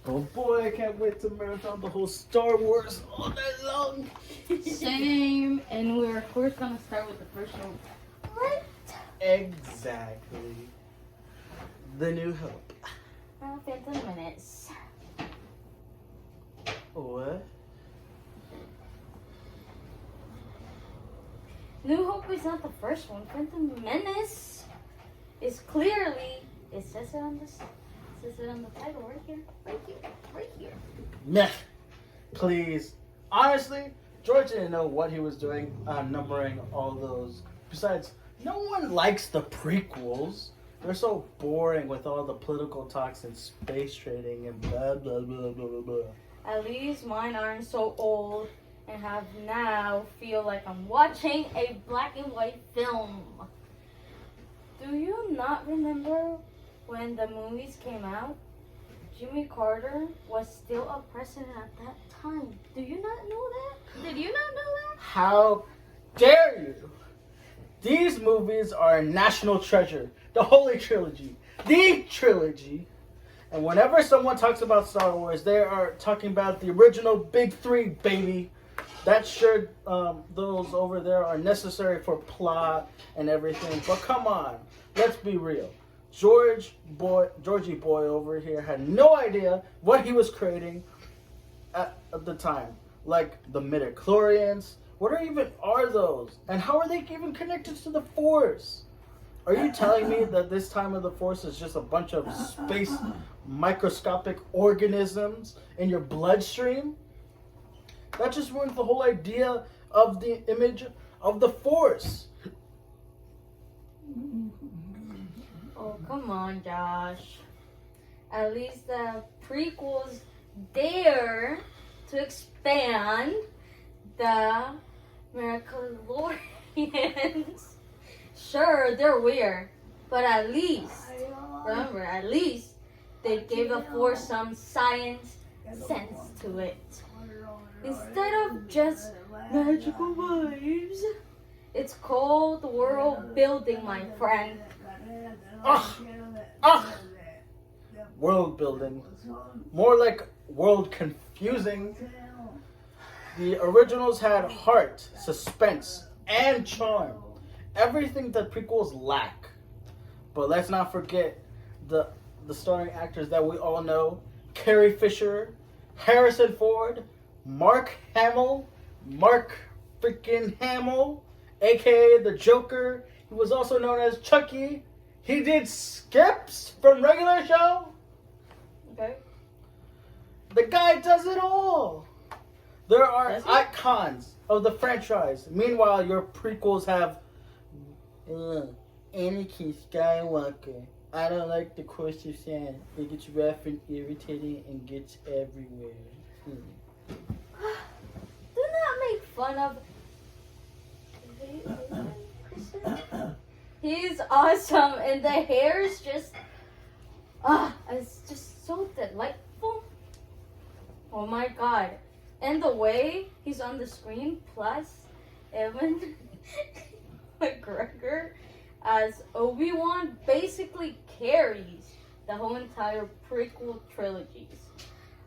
Oh boy, I can't wait to marathon the whole Star Wars all night long. Same, and we're of course gonna start with the first one. Right? Exactly. The New Hope. Phantom Menace. What? New Hope is not the first one. Phantom Menace is clearly, it says it on the title right here, right here. Meh. Please. Honestly, George didn't know what he was doing numbering all those. Besides, no one likes the prequels. They're so boring with all the political talks and space trading and blah, blah, blah, blah, blah, blah. At least mine aren't so old and have now feel like I'm watching a black and white film. Do you not remember when the movies came out? Jimmy Carter was still a president at that time. Do you not know that? Did you not know that? How dare you? These movies are a national treasure. The Holy Trilogy. The trilogy. And whenever someone talks about Star Wars, they are talking about the original big three, baby. That sure, those over there are necessary for plot and everything. But come on, let's be real. Georgie boy over here had no idea what he was creating at the time. Like the midichlorians. What are those? And how are they even connected to the Force? Are you telling me that this time of the Force is just a bunch of space microscopic organisms in your bloodstream? That just ruins the whole idea of the image of the Force. Oh, come on, Josh. At least the prequels dare to expand the midichlorians. Sure, they're weird, but at least, remember, at least they gave the Force some science sense to it. Instead of just magical vibes, it's called world building, my friend. World building. More like world confusing. The originals had heart, suspense, and charm. Everything that prequels lack. But let's not forget the starring actors that we all know. Carrie Fisher, Harrison Ford, Mark Hamill, aka the Joker. He was also known as Chucky. He did Skips from Regular Show. Okay. The guy does it all. There are icons of the franchise. Meanwhile, your prequels have Anakin Skywalker. I don't like the course of sand. It gets rough and irritating and gets everywhere. Do not make fun of. He's awesome, and the hair is just it's just so delightful. Oh my god. And the way he's on the screen, plus Evan McGregor as Obi-Wan basically carries the whole entire prequel trilogies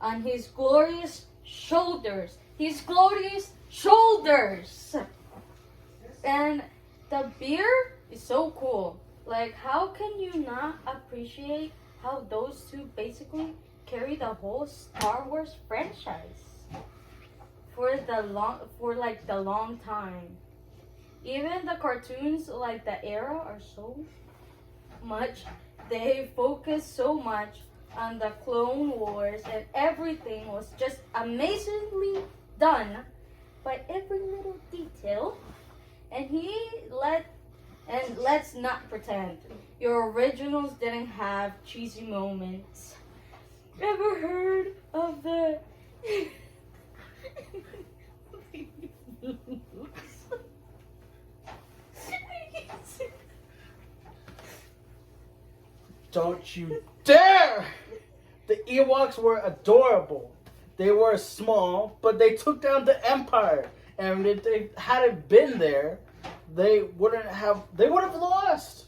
on his glorious shoulders. His glorious shoulders! And the beard is so cool. Like, how can you not appreciate how those two basically carry the whole Star Wars franchise for the long time? Even the cartoons, like the era, are so much. They focus so much on the Clone Wars, and everything was just amazingly done by every little detail. And let's not pretend your originals didn't have cheesy moments. Ever heard of the Don't you dare! The Ewoks were adorable. They were small, but they took down the Empire. And if they hadn't been there, they would have lost.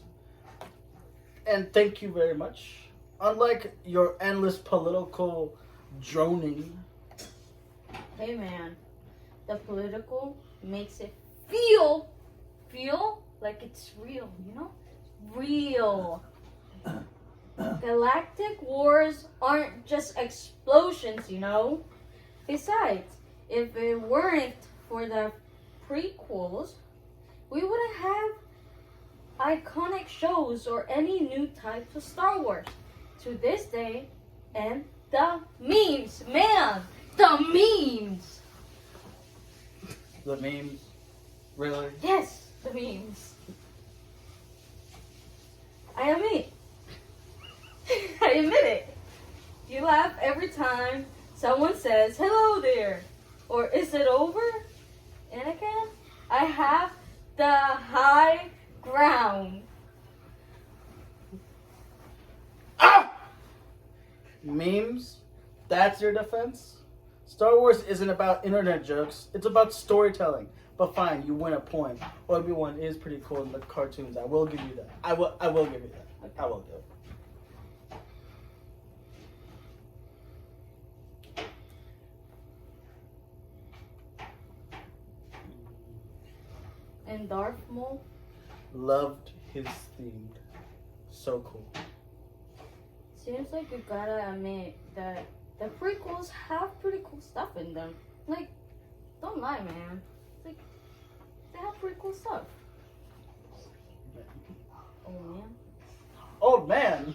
And thank you very much. Unlike your endless political droning. Hey man, the political makes it feel like it's real, you know? Real. Galactic wars aren't just explosions, you know? Besides, if it weren't for the prequels, we wouldn't have iconic shows or any new types of Star Wars to this day. And the memes, man, the memes. The memes, really? Yes, the memes. I admit it. You laugh every time someone says, hello there, or is it over? Anakin, I have the high ground. Ah! Memes? That's your defense? Star Wars isn't about internet jokes, it's about storytelling. But fine, you win a point. Obi-Wan is pretty cool in the cartoons. I will give you that. I will give you that. I will give it. And Darth Maul? Loved his theme. So cool. Seems like you gotta admit that the prequels have pretty cool stuff in them. Like, don't lie, man. Like, they have pretty cool stuff. Oh, man. Oh man!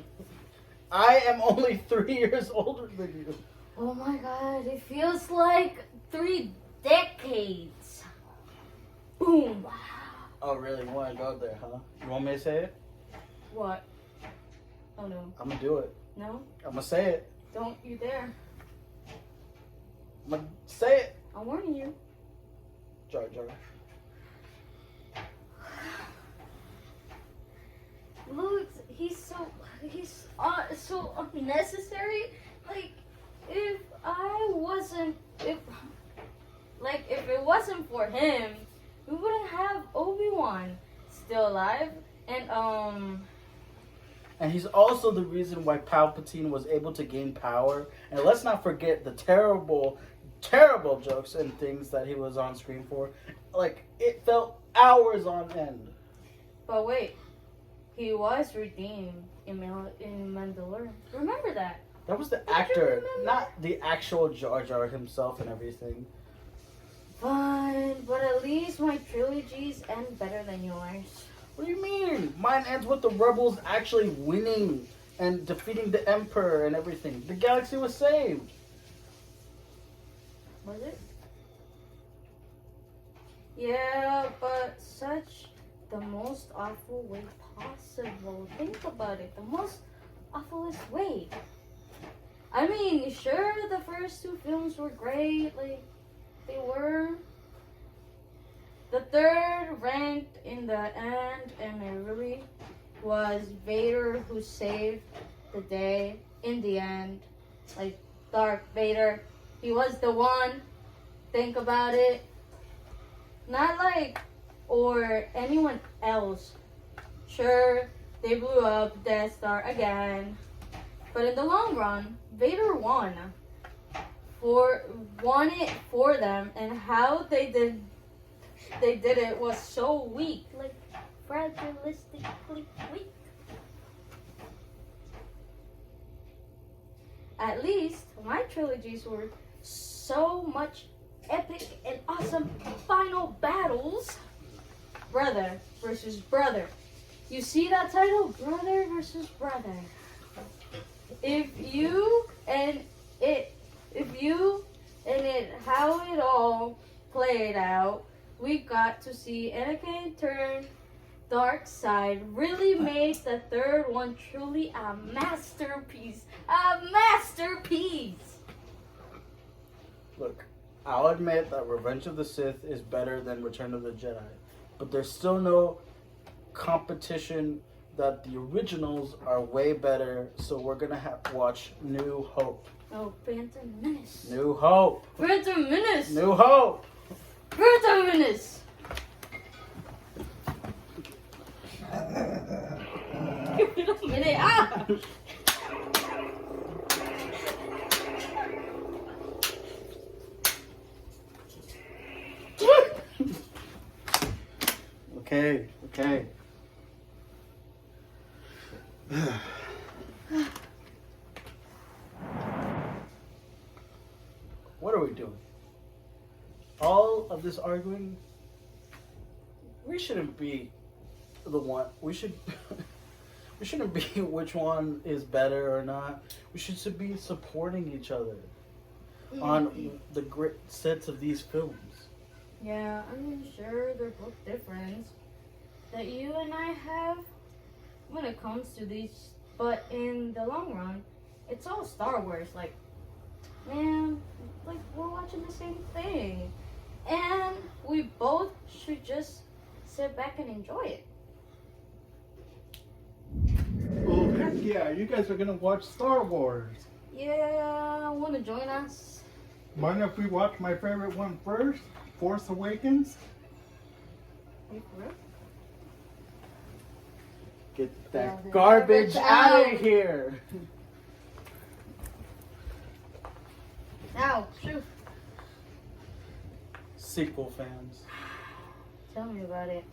I am only 3 years older than you. Oh my god, it feels like 3 decades. Boom. Oh really? You want to go there, huh? You want me to say it? What? Oh no. I'm gonna do it. No? I'm gonna say it. Don't you dare. I'm gonna say it. I'm warning you. Jar Jar. Look, he's so unnecessary. Like, if it wasn't for him, we wouldn't have Obi-Wan still alive. And he's also the reason why Palpatine was able to gain power. And let's not forget the terrible, terrible jokes and things that he was on screen for. Like, it felt hours on end. But wait, he was redeemed in Mandalorian. Remember that? That was the Don't you actor, remember? not the actual Jar Jar himself and everything. Fine, but at least my trilogies end better than yours. What do you mean? Mine ends with the rebels actually winning and defeating the Emperor and everything. The galaxy was saved. Was it? Yeah, but such the most awful way possible. Think about it. The most awfulest way. I mean, sure, the first 2 films were great. Like, they were. The third ranked in the end, and it really was Vader who saved the day in the end. Like, Darth Vader, he was the one. Think about it. Not like, or anyone else. Sure, they blew up Death Star again. But in the long run, Vader won. Won it for them, and how they did it was so weak. Like, fragilistically weak. At least, my trilogies were so much epic and awesome final battles. Brother versus brother. You see that title? Brother versus brother. If you and how it all played out, we got to see Anakin turn dark side. Really made the third one truly a masterpiece. A masterpiece! Look, I'll admit that Revenge of the Sith is better than Return of the Jedi. But there's still no competition that the originals are way better, so we're gonna have to watch New Hope. Oh, Phantom Menace. New Hope. Phantom Menace. New Hope. Phantom Menace. Give it a minute. Ah! Okay. What are we doing? All of this arguing, we shouldn't be the one. We should. We shouldn't be which one is better or not. We should be supporting each other on the great sets of these films. Yeah, I mean, sure, they're both different that you and I have when it comes to these, but in the long run, it's all Star Wars. Like, man, like we're watching the same thing, and we both should just sit back and enjoy it. Oh, heck yeah, you guys are gonna watch Star Wars. Yeah, wanna join us? Mind if we watch my favorite one first? Force Awakens? Are you for real? Get that Yeah, garbage out out. of here. Ow, shoot. Sequel fans. Tell me about it.